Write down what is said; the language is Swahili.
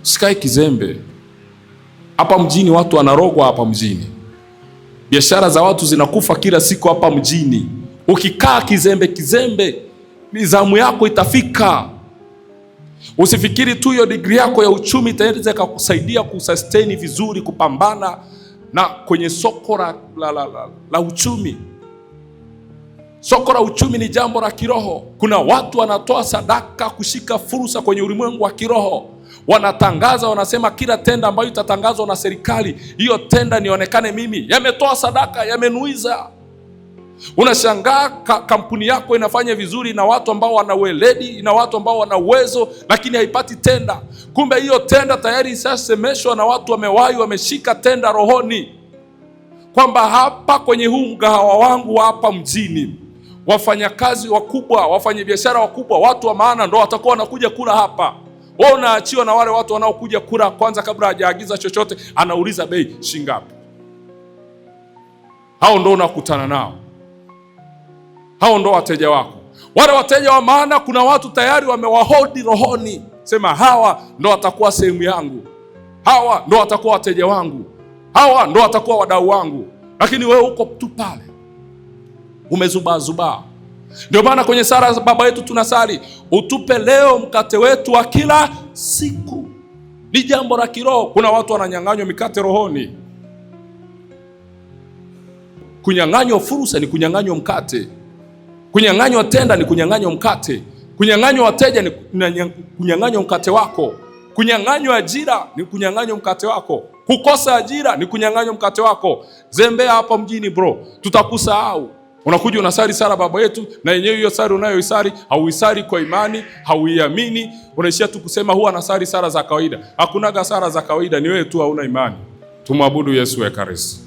Sikae kizembe. Hapa mjini watu wanarogwa hapa mjini. Biashara za watu zinakufa kila siku hapa mjini. Ukikaa kizembe, nizamu yako itafika. Usifikiri tu hiyo degree yako ya uchumi itaweza kukusaidia kusustain vizuri, kupambana na kwenye soko la uchumi. Soko la uchumi ni jambo la kiroho. Kuna watu wanatoa sadaka kushika fursa kwenye ulimwengu wa kiroho. Wanatangaza, wanasema kila tenda ambayo itatangazwa na serikali, hiyo tenda nionekane mimi. Yametoa sadaka, yamenuiza. Unashangaa kampuni yako inafanya vizuri na watu ambao wana weledi, na watu ambao wana uwezo, lakini haipati tenda. Kumbe hiyo tenda tayari isasemeshwa na watu wamewahi, wameshika tenda rohoni, kwamba hapa kwenye huu mgahawa wangu hapa mjini, wafanyakazi wakubwa, wafanyabiashara wakubwa, watu wa maana ndio watakuwa wanakuja kula hapa. Wao unaachiwa na wale watu wanaokuja kula kwanza, kabla hajaagiza chochote anauliza bei shingapi. Hao ndio unakutana nao. Hao ndo wateja wako. Wale wateja wa maana, kuna watu tayari wamewahodi rohoni, sema hawa ndo watakuwa sehemu yangu, hawa ndo watakuwa wateja wangu, hawa ndo watakuwa wadau wangu. Lakini wewe uko tu pale umezubaa. Ndio maana kwenye sala Baba yetu tunasali, utupe leo mkate wetu wa kila siku. Ni jambo la kiroho. Kuna watu wananyang'anywa mikate rohoni. Kunyang'anywa fursa ni kunyang'anywa mkate. Kunyang'anywa tenda ni kunyang'anywa mkate. Kunyang'anywa wateja ni kunyang'anywa mkate wako. Kunyang'anywa ajira ni kunyang'anywa mkate wako. Kukosa ajira ni kunyang'anywa mkate wako. Zembea hapa mjini bro, tutakusahau. Unakuja unasali sala Baba yetu, na yenyewe hiyo sala unayoisali hauisali kwa imani, hauiamini, unaishia tu kusema huwa anasali sala za kawaida. Hakunaga sala za kawaida, ni wewe tu hauna imani. Tumwabudu Yesu Ekaristi.